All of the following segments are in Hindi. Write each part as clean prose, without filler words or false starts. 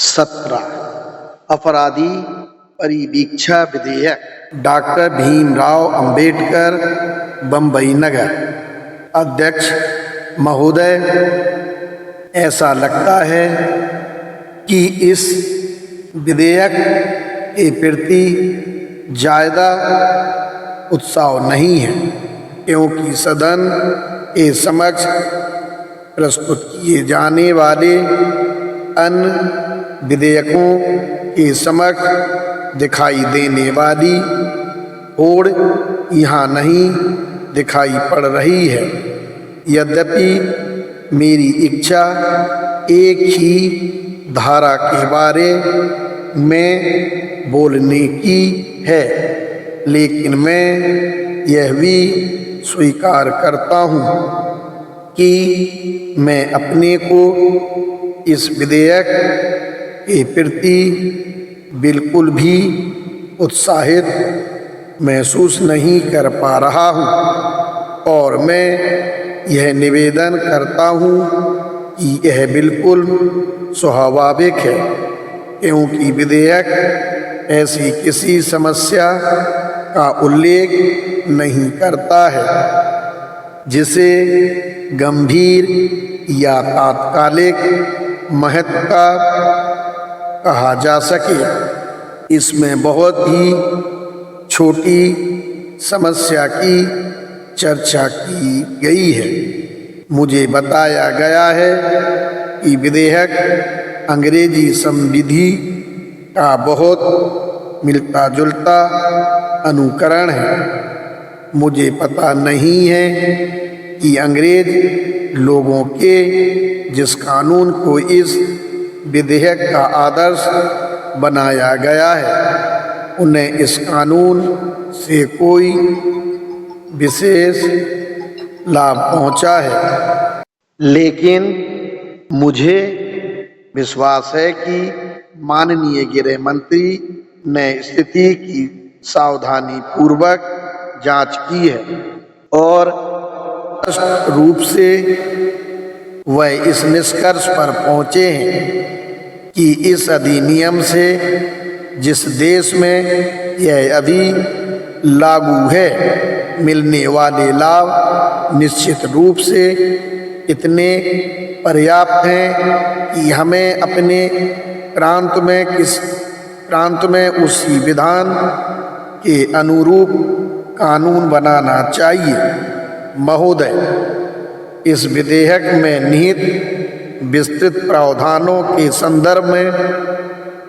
17 अपराधी परिवीक्षा विधेयक। डॉक्टर भीमराव अंबेडकर, बम्बई नगर। अध्यक्ष महोदय, ऐसा लगता है कि इस विधेयक के प्रति ज़्यादा उत्साह नहीं है, क्योंकि सदन के समक्ष प्रस्तुत किए जाने वाले अन्य विधेयकों के समक्ष दिखाई देने वाली होड़ यहाँ नहीं दिखाई पड़ रही है। यद्यपि मेरी इच्छा एक ही धारा के बारे में बोलने की है, लेकिन मैं यह भी स्वीकार करता हूँ कि मैं अपने को इस विधेयक के प्रति बिल्कुल भी उत्साहित महसूस नहीं कर पा रहा हूँ, और मैं यह निवेदन करता हूँ कि यह बिल्कुल स्वाभाविक है, क्योंकि विधेयक ऐसी किसी समस्या का उल्लेख नहीं करता है जिसे गंभीर या तात्कालिक महत्व का कहा जा सके। इसमें बहुत ही छोटी समस्या की चर्चा की गई है। मुझे बताया गया है कि विधेयक अंग्रेजी संविधि का बहुत मिलता जुलता अनुकरण है। मुझे पता नहीं है कि अंग्रेज लोगों के जिस कानून को इस विधेयक का आदर्श बनाया गया है, उन्हें इस कानून से कोई विशेष लाभ पहुंचा है, लेकिन मुझे विश्वास है कि माननीय गृह मंत्री ने स्थिति की सावधानी पूर्वक जांच की है और स्पष्ट रूप से वह इस निष्कर्ष पर पहुंचे हैं कि इस अधिनियम से जिस देश में यह अभी लागू है, मिलने वाले लाभ निश्चित रूप से इतने पर्याप्त हैं कि हमें अपने प्रांत में उसी विधान के अनुरूप कानून बनाना चाहिए। महोदय, इस विधेयक में निहित विस्तृत प्रावधानों के संदर्भ में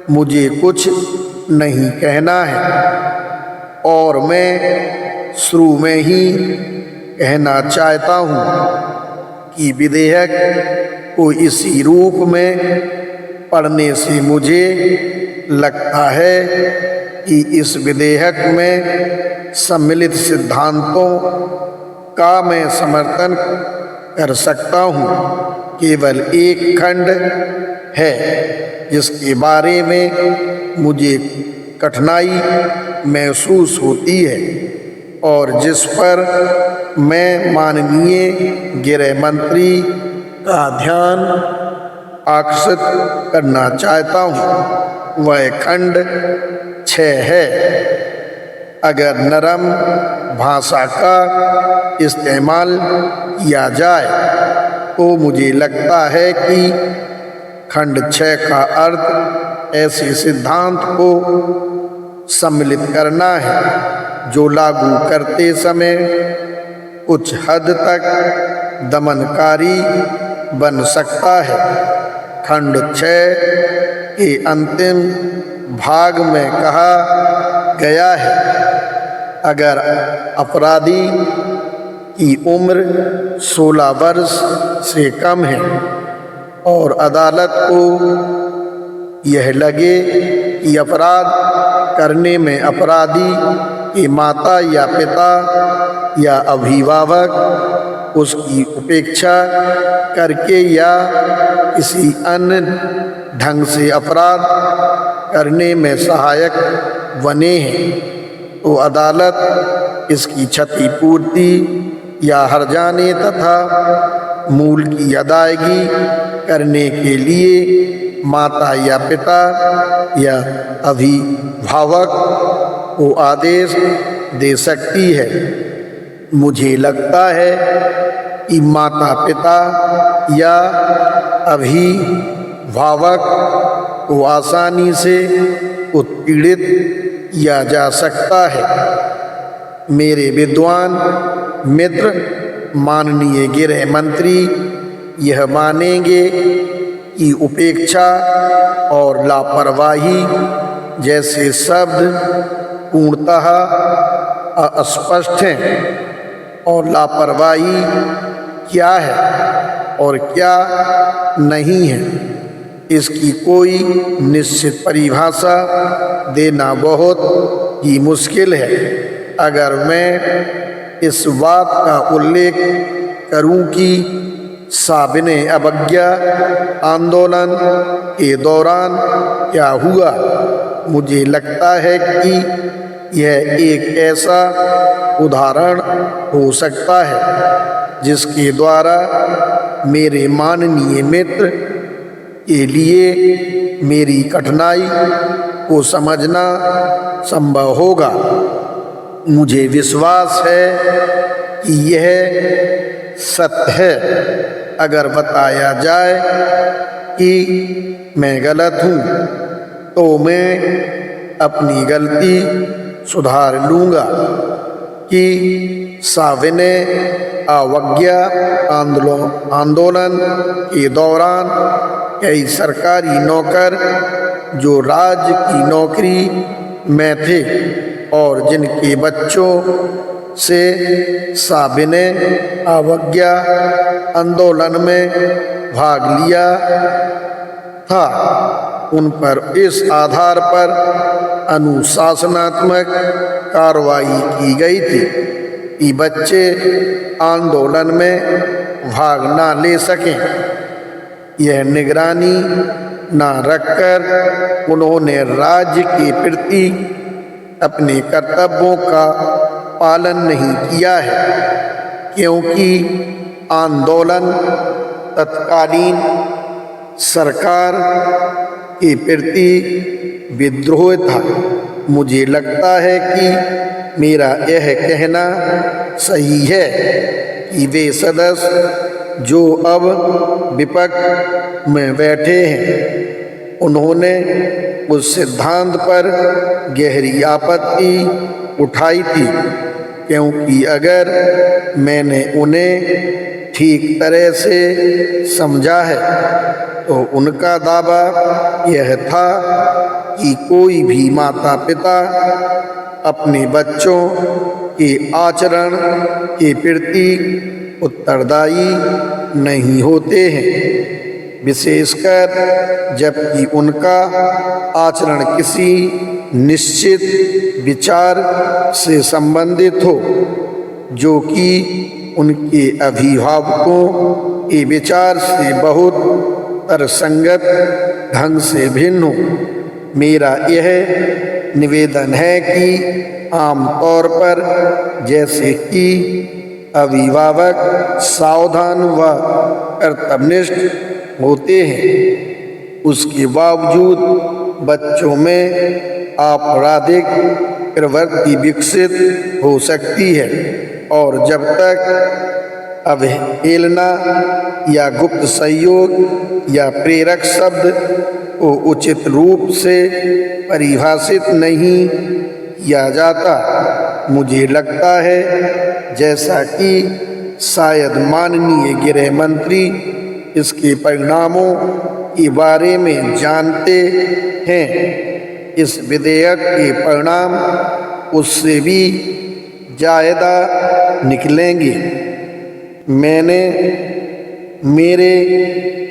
मुझे कुछ नहीं कहना है, और मैं शुरू में ही कहना चाहता हूँ कि विधेयक को इसी रूप में पढ़ने से मुझे लगता है कि इस विधेयक में सम्मिलित सिद्धांतों का मैं समर्थन कर सकता हूँ। केवल एक खंड है जिसके बारे में मुझे कठिनाई महसूस होती है और जिस पर मैं माननीय गृह मंत्री का ध्यान आकर्षित करना चाहता हूँ। वह खंड 6 है। अगर नरम भाषा का इस्तेमाल किया जाए तो मुझे लगता है कि खंड 6 का अर्थ ऐसे सिद्धांत को सम्मिलित करना है जो लागू करते समय कुछ हद तक दमनकारी बन सकता है। खंड 6 के अंतिम भाग में कहा गया है, अगर अपराधी की उम्र 16 वर्ष से कम है और अदालत को यह लगे कि अपराध करने में अपराधी के माता या पिता या अभिभावक उसकी उपेक्षा करके या किसी अन्य ढंग से अपराध करने में सहायक बने हैं, तो अदालत इसकी क्षतिपूर्ति या हर्जाने तथा मूल की अदायगी करने के लिए माता या पिता या अभिभावक को आदेश दे सकती है। मुझे लगता है कि माता पिता या अभिभावक को आसानी से उत्पीड़ित किया जा सकता है। मेरे विद्वान मित्र माननीय गृह मंत्री यह मानेंगे कि उपेक्षा और लापरवाही जैसे शब्द पूर्णतः अस्पष्ट हैं और लापरवाही क्या है और क्या नहीं है इसकी कोई निश्चित परिभाषा देना बहुत ही मुश्किल है। अगर मैं इस बात का उल्लेख करूं कि साबिने अवज्ञा आंदोलन के दौरान क्या हुआ, मुझे लगता है कि यह एक ऐसा उदाहरण हो सकता है जिसके द्वारा मेरे माननीय मित्र के लिए मेरी कठिनाई को समझना संभव होगा। मुझे विश्वास है कि यह सत्य है। अगर बताया जाए कि मैं गलत हूँ तो मैं अपनी गलती सुधार लूँगा कि साविने अवज्ञा आंदोलन के दौरान कई सरकारी नौकर जो राज्य की नौकरी में थे और जिनके बच्चों से साबिने अवज्ञा आंदोलन में भाग लिया था, उन पर इस आधार पर अनुशासनात्मक कार्रवाई की गई थी कि बच्चे आंदोलन में भाग ना ले सकें। यह निगरानी न रखकर उन्होंने राज्य के प्रति अपने कर्तव्यों का पालन नहीं किया है, क्योंकि आंदोलन तत्कालीन सरकार के प्रति विद्रोह था। मुझे लगता है कि मेरा यह कहना सही है कि वे सदस्य जो अब विपक्ष में बैठे हैं, उन्होंने उस सिद्धांत पर गहरी आपत्ति उठाई थी, क्योंकि अगर मैंने उन्हें ठीक तरह से समझा है तो उनका दावा यह था कि कोई भी माता पिता अपने बच्चों के आचरण के प्रति उत्तरदायी नहीं होते हैं, विशेषकर जबकि उनका आचरण किसी निश्चित विचार से संबंधित हो जो कि उनके अभिभावकों के विचार से बहुत तर्कसंगत ढंग से भिन्न हो। मेरा यह निवेदन है कि आम तौर पर जैसे कि अभिभावक सावधान व कर्तव्यनिष्ठ होते हैं, उसके बावजूद बच्चों में आपराधिक प्रवृत्ति विकसित हो सकती है और जब तक अवहेलना या गुप्त सहयोग या प्रेरक शब्द को उचित रूप से परिभाषित नहीं किया जाता, मुझे लगता है जैसा कि शायद माननीय गृह मंत्री इसके परिणामों के बारे में जानते हैं, इस विधेयक के परिणाम उससे भी ज़्यादा निकलेंगे। मैंने मेरे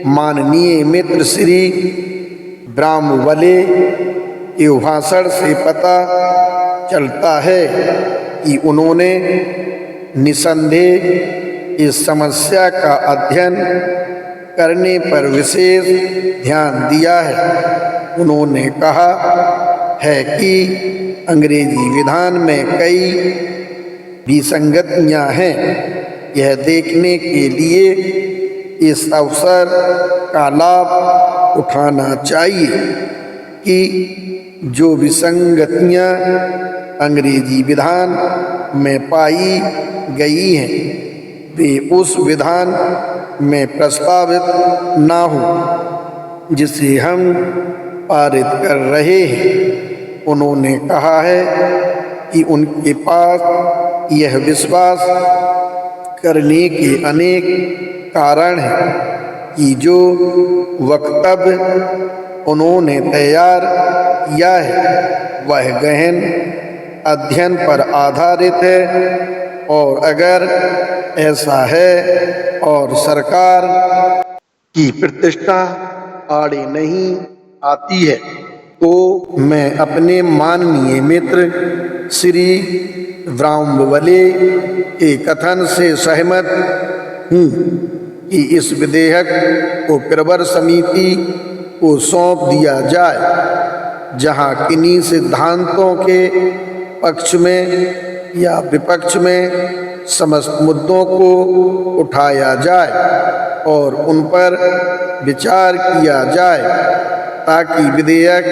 माननीय मित्र श्री ब्राह्मवले के भाषण से पता चलता है कि उन्होंने निसंदेह इस समस्या का अध्ययन करने पर विशेष ध्यान दिया है। उन्होंने कहा है कि अंग्रेजी विधान में कई विसंगतियां हैं। यह देखने के लिए इस अवसर का लाभ उठाना चाहिए कि जो विसंगतियां अंग्रेजी विधान में पाई गई हैं वे उस विधान में प्रस्तावित ना हो जिसे हम पारित कर रहे हैं। उन्होंने कहा है कि उनके पास यह विश्वास करने के अनेक कारण हैं कि जो वक्तव्य उन्होंने तैयार किया है वह गहन अध्ययन पर आधारित है, और अगर ऐसा है और सरकार की प्रतिष्ठा आड़े नहीं आती है तो मैं अपने माननीय मित्र श्री ब्राह्मवले के कथन से सहमत हूँ कि इस विधेयक को प्रवर समिति को सौंप दिया जाए, जहाँ किन्हीं सिद्धांतों के पक्ष में या विपक्ष में समस्त मुद्दों को उठाया जाए और उन पर विचार किया जाए, ताकि विधेयक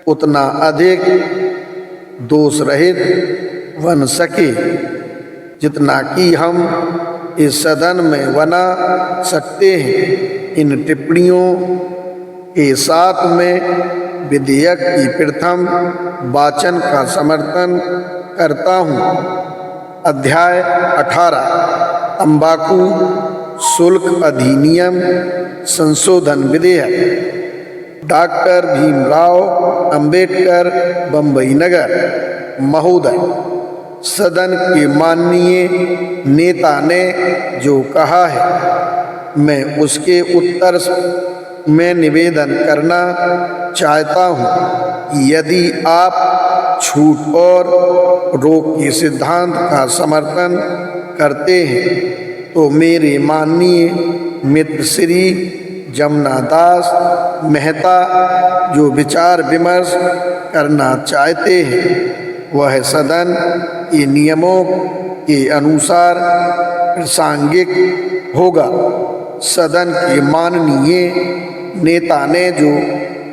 उतना अधिक दोष रहित बन सके जितना कि हम इस सदन में बना सकते हैं। इन टिप्पणियों के साथ में विधेयक की प्रथम वाचन का समर्थन करता हूँ। अध्याय 18 तंबाकू शुल्क अधिनियम संशोधन विधेयक। डॉक्टर भीमराव अंबेडकर बम्बई नगर महोदय, सदन के माननीय नेता ने जो कहा है मैं उसके उत्तर में निवेदन करना चाहता हूँ कि यदि आप छूट और रोक के सिद्धांत का समर्थन करते हैं तो मेरे माननीय मित्र श्री जमुना दास मेहता जो विचार विमर्श करना चाहते हैं वह सदन के नियमों के अनुसार प्रासंगिक होगा। सदन के माननीय नेता ने जो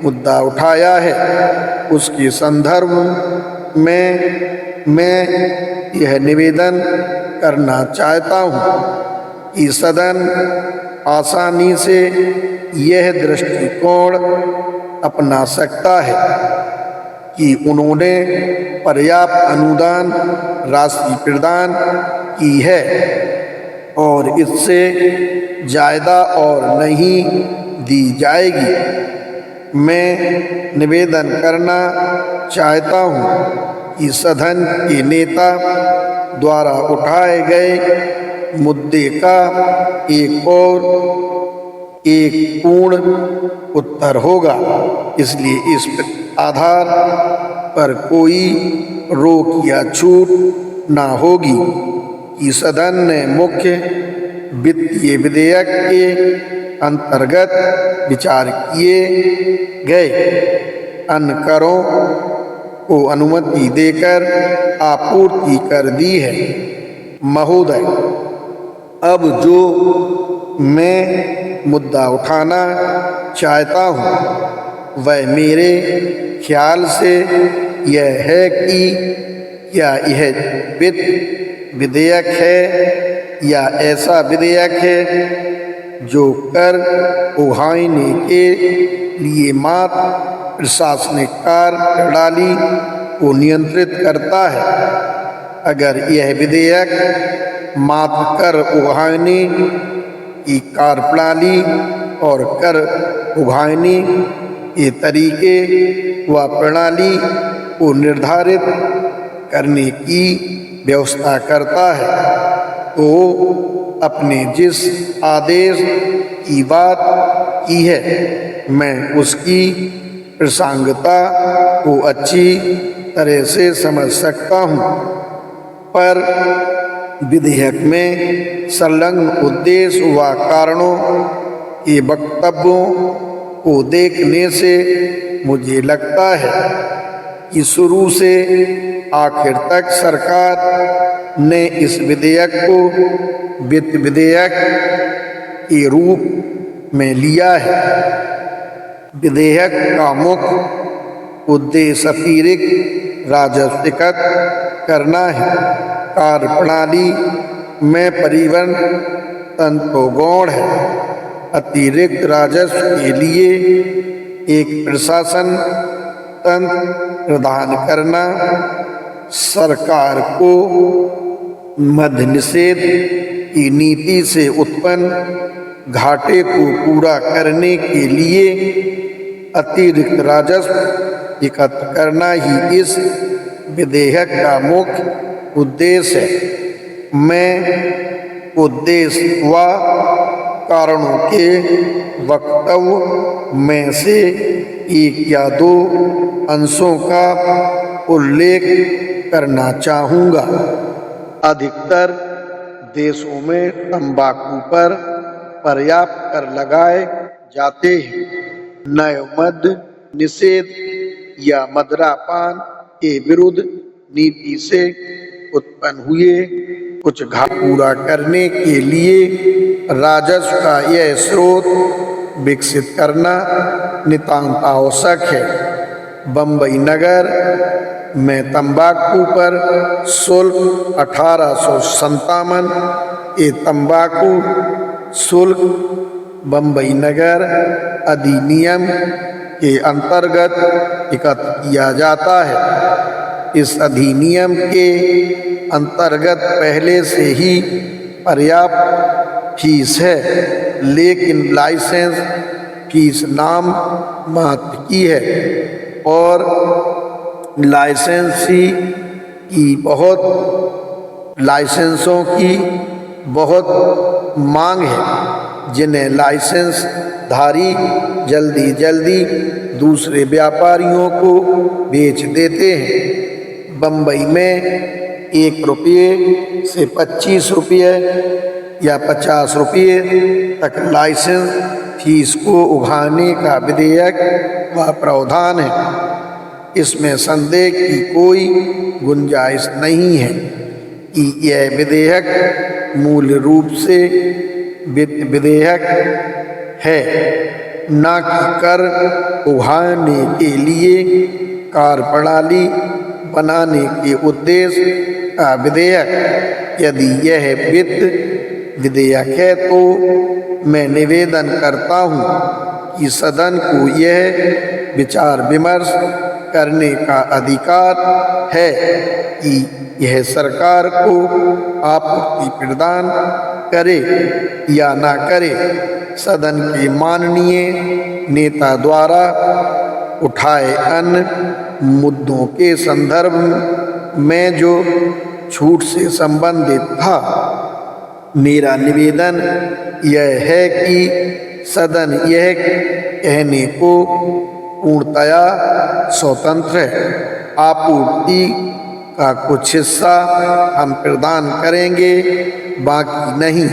मुद्दा उठाया है उसके संदर्भ में मैं यह निवेदन करना चाहता हूँ कि सदन आसानी से यह दृष्टिकोण अपना सकता है कि उन्होंने पर्याप्त अनुदान राशि प्रदान की है और इससे ज़्यादा और नहीं दी जाएगी। मैं निवेदन करना चाहता हूँ कि सदन के नेता द्वारा उठाए गए मुद्दे का एक पूर्ण उत्तर होगा, इसलिए इस आधार पर कोई रोक या छूट ना होगी कि सदन ने मुख्य वित्तीय विधेयक के अंतर्गत विचार किए गए अन्य करों को अनुमति देकर आपूर्ति कर दी है। महोदय, अब जो मैं मुद्दा उठाना चाहता हूँ वह मेरे ख्याल से यह है कि क्या यह वित्त विधेयक है या ऐसा विधेयक है जो कर उगाहने के लिए मात्र प्रशासनिक कार्य प्रणाली को नियंत्रित करता है। अगर यह विधेयक मात्र कर उगाहने की कार्यप्रणाली और कर उगाहने के तरीके व प्रणाली को निर्धारित करने की व्यवस्था करता है तो अपने जिस आदेश की बात की है मैं उसकी प्रासंगिकता को अच्छी तरह से समझ सकता हूँ, पर विधेयक में संलग्न उद्देश्य व कारणों के वक्तव्यों को देखने से मुझे लगता है कि शुरू से आखिर तक सरकार ने इस विधेयक को वित्त विधेयक के रूप में लिया है विधेयक का मुख्य उद्देश्य अतिरिक्त राजस्व एकत्र करना है। कार्यप्रणाली में परिवहन तंत्र तो गौण है। अतिरिक्त राजस्व के लिए एक प्रशासन तंत्र प्रदान करना, सरकार को मद्य निषेध की नीति से उत्पन्न घाटे को पूरा करने के लिए अतिरिक्त राजस्व एकत्र करना ही इस विधेयक का मुख्य उद्देश्य है। मैं उद्देश्य व कारणों के वक्तव्य में से एक या दो अंशों का उल्लेख करना चाहूँगा। अधिकतर देशों में तंबाकू पर पर्याप्त कर लगाए जाते हैं। नए मद्य निषेध या मदिरापान के विरुद्ध नीति से उत्पन्न हुए कुछ घाटे पूरा करने के लिए राजस्व का यह स्रोत विकसित करना नितांत आवश्यक है। बम्बई नगर में तंबाकू पर शुल्क 1857 के तंबाकू शुल्क बम्बई नगर अधिनियम के अंतर्गत एकत्र किया जाता है। इस अधिनियम के अंतर्गत पहले से ही पर्याप्त फीस है, लेकिन लाइसेंस फीस नाम मात्र की है और लाइसेंसों की बहुत मांग है, जिन्हें लाइसेंस धारी जल्दी जल्दी दूसरे व्यापारियों को बेच देते हैं। बम्बई में 1 रुपये से 25 रुपये या 50 रुपये तक लाइसेंस फीस को उठाने का विधेयक व प्रावधान है। इसमें संदेह की कोई गुंजाइश नहीं है कि यह विधेयक मूल रूप से विधेयक है, न कि कर उठाने के लिए कार्यप्रणाली बनाने के उद्देश्य का विधेयक। यदि यह वित्त विधेयक है तो मैं निवेदन करता हूँ कि सदन को यह विचार विमर्श करने का अधिकार है कि यह सरकार को आपूर्ति प्रदान करे या ना करे। सदन के माननीय नेता द्वारा उठाए अन्य मुद्दों के संदर्भ में जो छूट से संबंधित था, मेरा निवेदन यह है कि सदन यह कहने को पूर्णतया स्वतंत्र है। आपूर्ति का कुछ हिस्सा हम प्रदान करेंगे, बाकी नहीं।